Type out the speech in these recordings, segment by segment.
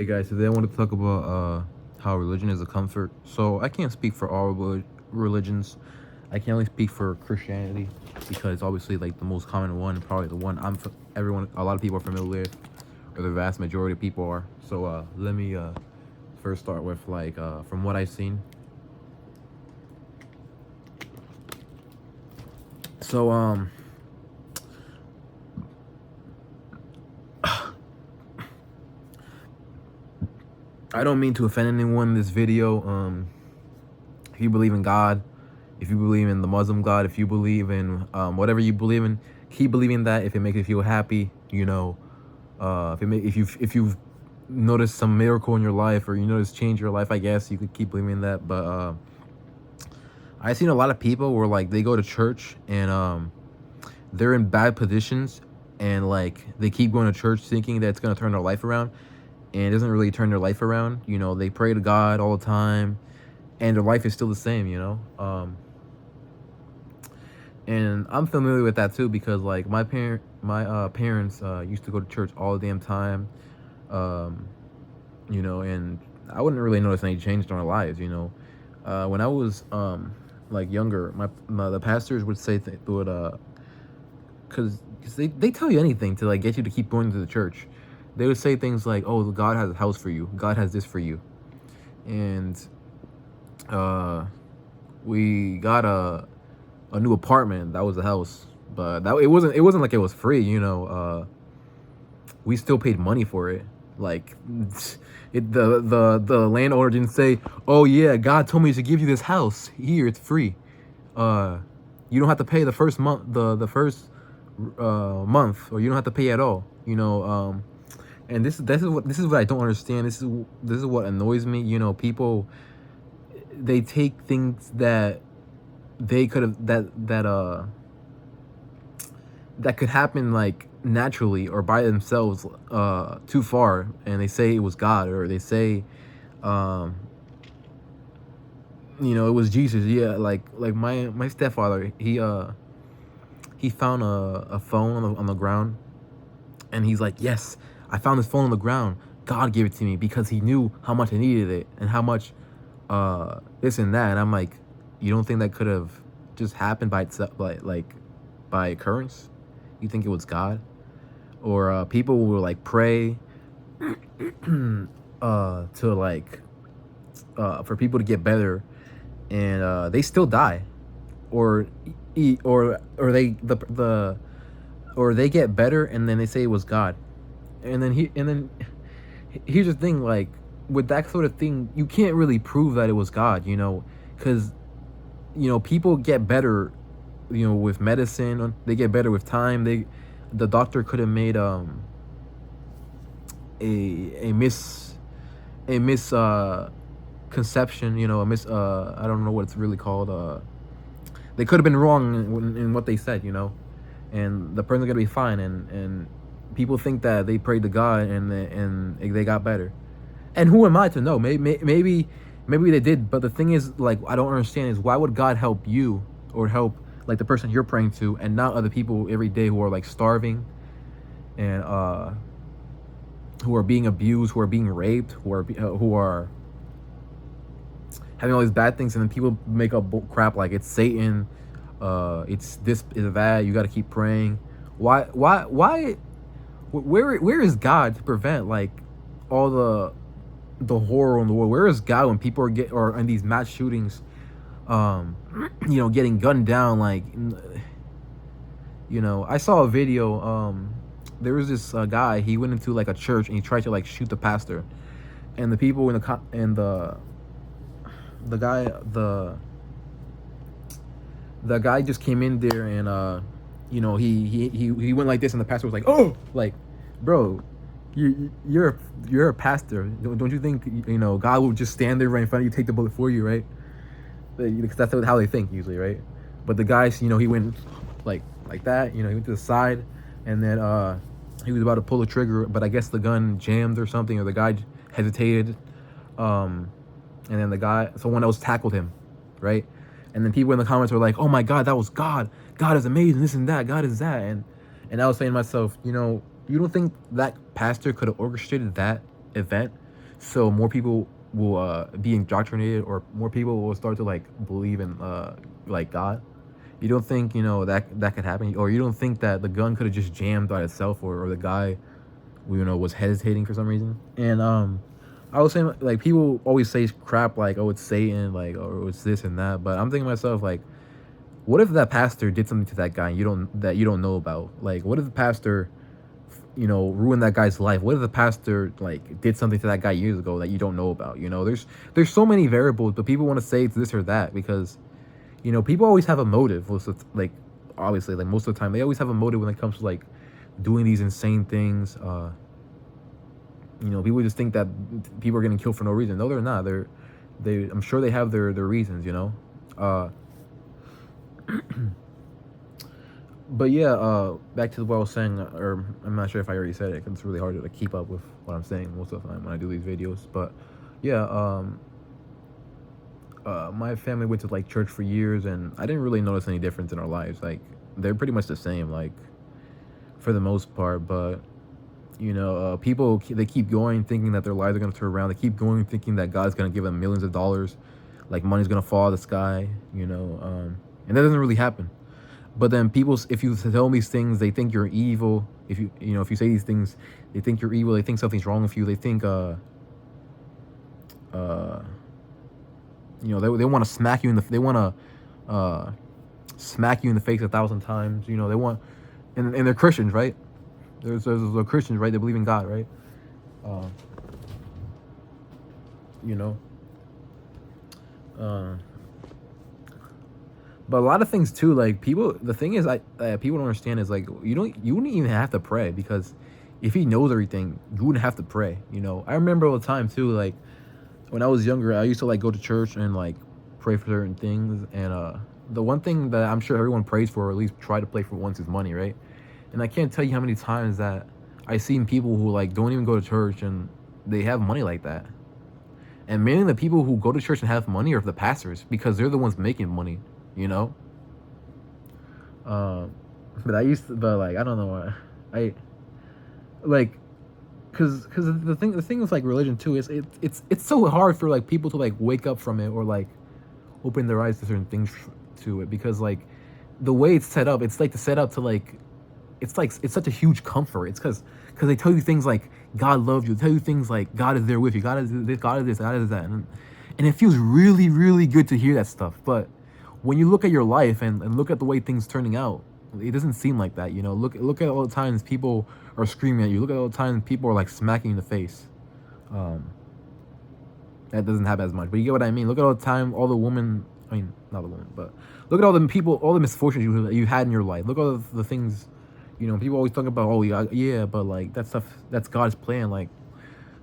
Hey guys, today I want to talk about how religion is a comfort. So I can't speak for all religions. I can only speak for Christianity because obviously like the most common one, probably the one everyone, a lot of people are familiar with, or the vast majority of people are. So let me first start with like from what I've seen. So I don't mean to offend anyone in this video. If you believe in God, if you believe in the Muslim God, if you believe in whatever you believe in, keep believing that. If it makes you feel happy, if you've noticed some miracle in your life, or you notice change in your life, I guess you could keep believing in that. But I've seen a lot of people where like they go to church and they're in bad positions, and like they keep going to church thinking that it's gonna turn their life around, and it doesn't really turn their life around. They pray to God all the time, and their life is still the same. And I'm familiar with that too because like my parents used to go to church all the damn time, um, and I wouldn't really notice any change in our lives. When I was like younger, the pastors would say because they tell you anything to like get you to keep going to the church. They would say things like, "Oh, God has a house for you. God has this for you," and uh, we got a new apartment. That was a house, but that it wasn't like it was free. We still paid money for it. Like the landowner didn't say, "Oh yeah, God told me to give you this house. Here, it's free. Uh, you don't have to pay the first month, the first month, or you don't have to pay at all." And this is what I don't understand. This is what annoys me. People, they take things that they could have that could happen like naturally or by themselves too far, and they say it was God, or they say um it was Jesus. Yeah, like my stepfather, he found a phone on the ground, and he's like, "Yes, I found this phone on the ground. God gave it to me because he knew how much I needed it and how much this and that." And I'm like, you don't think that could have just happened by itself, like by occurrence? You think it was God? Or people will like pray to like for people to get better, and they still die, or or they get better, and then they say it was God. And then here's the thing, like with that sort of thing, you can't really prove that it was God, because people get better, with medicine. They get better with time. The doctor could have made a miss a mis conception, a miss I don't know what it's really called. They could have been wrong in what they said, and the person's gonna be fine. And people think that they prayed to God, and they got better. And who am I to know? Maybe they did, but the thing is, like, I don't understand is why would God help you, or help like the person you're praying to, and not other people every day who are like starving, and who are being abused, who are being raped, who are having all these bad things, and then people make up crap like it's Satan, it's this, is that. You got to keep praying. Why? Where is God to prevent like all the horror in the world? Where is God when people or in these mass shootings, getting gunned down? Like, I saw a video. There was this guy. He went into like a church, and he tried to like shoot the pastor, and the people in the guy the guy just came in there, and he went like this, and the pastor was like, "Oh, like, bro, you're a pastor. Don't you think God will just stand there right in front of you, take the bullet for you, right?" Because that's how they think usually, right? But the guy, he went like that. He went to the side, and then he was about to pull the trigger, but I guess the gun jammed or something, or the guy hesitated. And then someone else tackled him, right? And then people in the comments were like, "Oh my God, that was God. God is amazing. This and that. God is that." And I was saying to myself, you don't think that pastor could have orchestrated that event? so more people will be indoctrinated, or more people will start to like believe in like God. You don't think, you know, that could happen, or you don't think that the gun could have just jammed by itself, or the guy, you know, was hesitating for some reason. And I was saying, like, people always say crap like, oh, it's Satan, like, or it's this and that, but I'm thinking to myself, like, what if that pastor did something to that guy and you don't know about? Like, what if the pastor, you know, ruined that guy's life? What if the pastor like did something to that guy years ago that you don't know about? You know, there's so many variables, but people want to say it's this or that because, you know, people always have a motive. Like, obviously, like most of the time, they always have a motive when it comes to like doing these insane things. You know, people just think that people are getting killed for no reason. No, they're not. I'm sure they have their reasons. You know. But yeah, back to what I was saying, or I'm not sure if I already said it, 'cause it's really hard to like, keep up with what I'm saying most of the time when I do these videos. But yeah, my family went to like church for years, and I didn't really notice any difference in our lives. Like, they're pretty much the same, like, for the most part. But you know, people, they keep going thinking that their lives are gonna turn around. They keep going thinking that God's gonna give them millions of dollars, like money's gonna fall out of the sky. You know, and that doesn't really happen. But then people, if you tell them these things, they think you're evil. If you know, if you say these things, they think you're evil. They think something's wrong with you. They think, you know, they want to smack you in the, they want to, smack you in the face 1,000 times. You know, they want, and they're Christians, right? There's Christians, right? They believe in God, right? You know, but a lot of things too, like people, the thing is, people don't understand is like, you wouldn't even have to pray, because if he knows everything, you wouldn't have to pray. You know, I remember all the time too, like when I was younger, I used to like go to church and like pray for certain things. And the one thing that I'm sure everyone prays for, or at least try to pray for once, is money, right? And I can't tell you how many times that I've seen people who like don't even go to church and they have money like that. And mainly the people who go to church and have money are the pastors, because they're the ones making money, you know? But I used to, but like, I don't know why. I, like, cause the thing with like religion too is it's so hard for like people to like wake up from it, or like open their eyes to certain things to it, because like the way it's set up, it's like to set up to like, it's like, it's such a huge comfort. It's because they tell you things like God loves you. They tell you things like God is there with you. God is this. God is this. God is that. And it feels really, really good to hear that stuff. But when you look at your life and look at the way things turning out, it doesn't seem like that. You know, look at all the times people are screaming at you. Look at all the times people are like smacking you in the face. That doesn't happen as much, but you get what I mean. Look at all the time, all the women. I mean, not the woman, but look at all the people, all the misfortunes you had in your life. Look at all the things. You know, people always talk about, oh yeah, but like that stuff, that's God's plan. Like,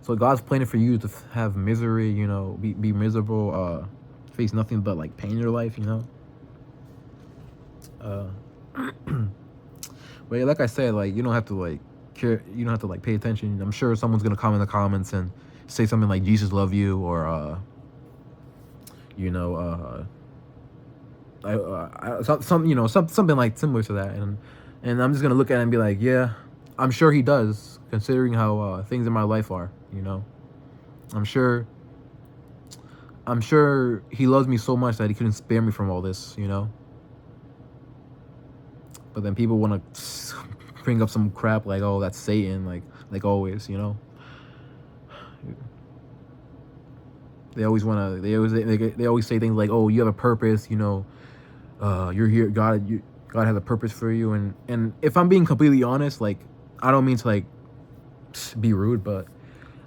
so God's planning for you to have misery. You know, be miserable, face nothing but like pain in your life. You know. But yeah, like I said, like you don't have to like care. You don't have to like pay attention. I'm sure someone's gonna comment in the comments and say something like Jesus love you, or you know, some you know, something like similar to that. And I'm just gonna look at it and be like, yeah, I'm sure he does, considering how things in my life are. You know, I'm sure he loves me so much that he couldn't spare me from all this. You know. But then people want to bring up some crap like, oh, that's Satan, like always. You know. They always want to. They always say things like, "Oh, you have a purpose." You know, you're here. God has a purpose for you. And if I'm being completely honest, like, I don't mean to like be rude, but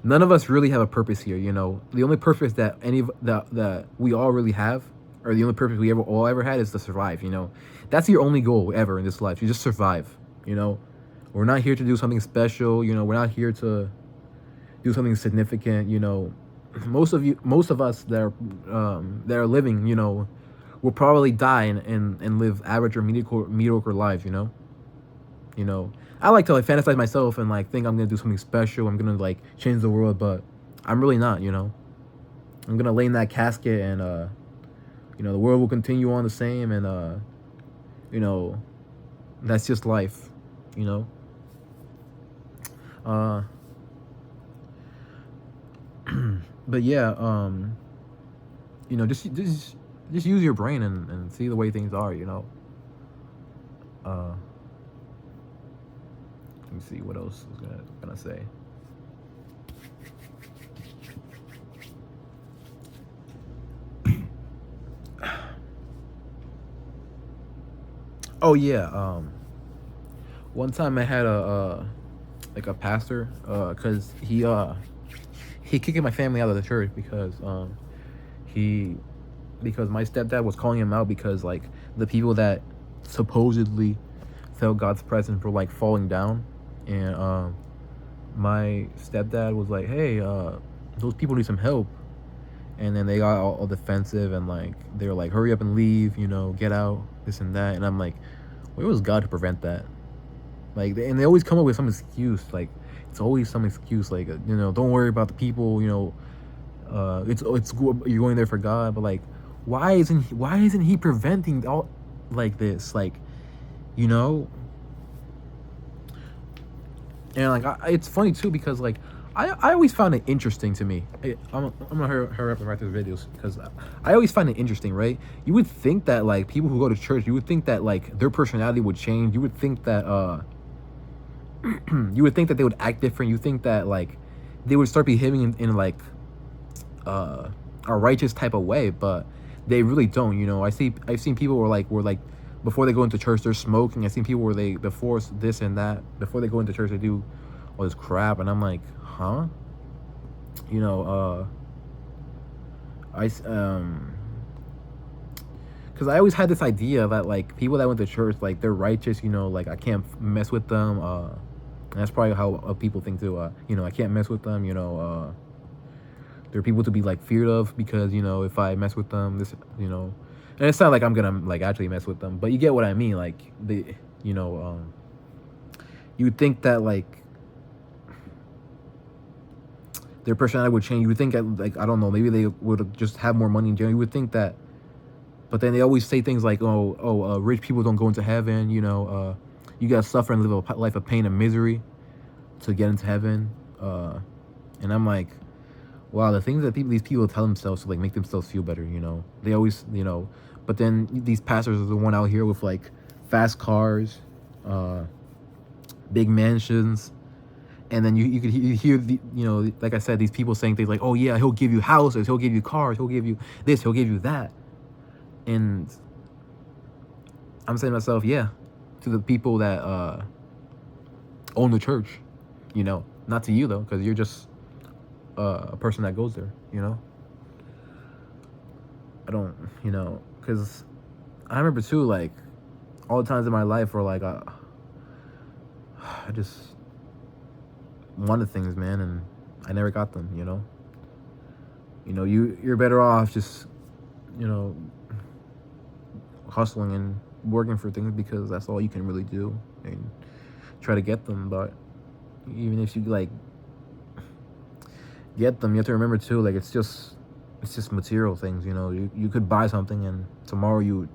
none of us really have a purpose here. You know, the only purpose that that we all really have, or the only purpose we all ever had, is to survive. You know, that's your only goal ever in this life. You just survive. You know, we're not here to do something special. You know, we're not here to do something significant. You know. Most of us that are living, you know, will probably die and live average or mediocre lives. You know, I like to like fantasize myself and like think I'm gonna do something special. I'm gonna like change the world, but I'm really not. You know, I'm gonna lay in that casket, and you know, the world will continue on the same, and you know, that's just life. You know. But yeah, just use your brain and see the way things are, uh let me see what else I was gonna say. Oh yeah, one time I had a pastor, cuz he kicked my family out of the church he because my stepdad was calling him out because like the people that supposedly felt God's presence were like falling down, and my stepdad was like, "Hey, those people need some help," and then they got all defensive and like they were like, "Hurry up and leave, get out, this and that," and I'm like, where was God to prevent that? Like, and they always come up with some excuse, like it's always some excuse, like don't worry about the people, it's you're going there for God, but like, why isn't he preventing all like this, like, you know? And like, it's funny too because like, I always found it interesting to me. I'm gonna hurry up and write these videos because I always find it interesting, right? You would think that like people who go to church, you would think that like their personality would change. You would think that they would act different. You think that like they would start behaving in like a righteous type of way, but they really don't. I've seen people where like before they go into church they're smoking. I've seen people where they before this and that before they go into church they do all this crap, and I'm like, huh? You know, I because I always had this idea that like people that went to church like they're righteous. Like I can't mess with them. And that's probably how people think too. I can't mess with them. They're people to be like feared of because if I mess with them, and it's not like I'm gonna like actually mess with them, but you get what I mean. Like you know, um, you would think that like their personality would change. You would think like I don't know, maybe they would just have more money in general. You would think that, but then they always say things like, rich people don't go into heaven. You gotta suffer and live a life of pain and misery to get into heaven. And I'm like, wow, the things that these people tell themselves to like make themselves feel better, they always, but then these pastors are the one out here with like fast cars, big mansions, and then you could hear like I said, these people saying things like, oh yeah, he'll give you houses, he'll give you cars, he'll give you this, he'll give you that, and I'm saying to myself, yeah, to the people that own the church, not to you though, because you're just a person that goes there, I don't, because I remember too, like, all the times in my life where, like, I just wanted things, man, and I never got them, you're better off just, hustling and working for things because that's all you can really do and try to get them. But even if you, like, get them, you have to remember too, like, it's just material things, you could buy something and tomorrow you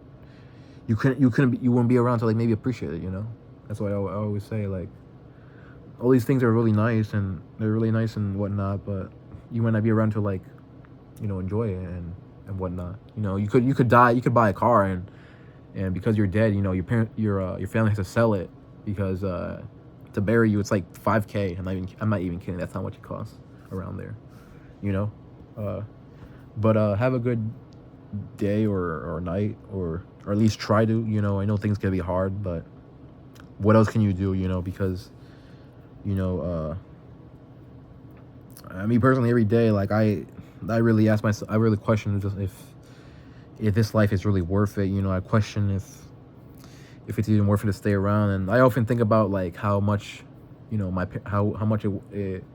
wouldn't be around to like maybe appreciate it. That's why I always say, like, all these things are really nice and they're really nice and whatnot, but you might not be around to like enjoy it and whatnot. You could die, you could buy a car and because you're dead, your family has to sell it because to bury you it's like $5K. I'm not even kidding, that's how much it costs around there. But have a good day or night, or at least try to. I know things can be hard, but what else can you do? Because I mean, personally, every day, like, I really ask myself, I really question just if this life is really worth it. I question if it's even worth it to stay around, and I often think about like how much how much it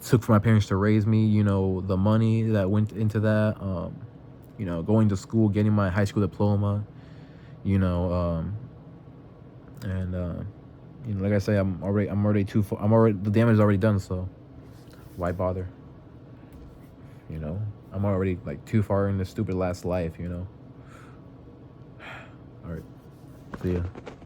took for my parents to raise me, the money that went into that, going to school, getting my high school diploma, and like I say, I'm already too far, the damage is already done, so why bother? I'm already like too far in this stupid last life, all right, see ya.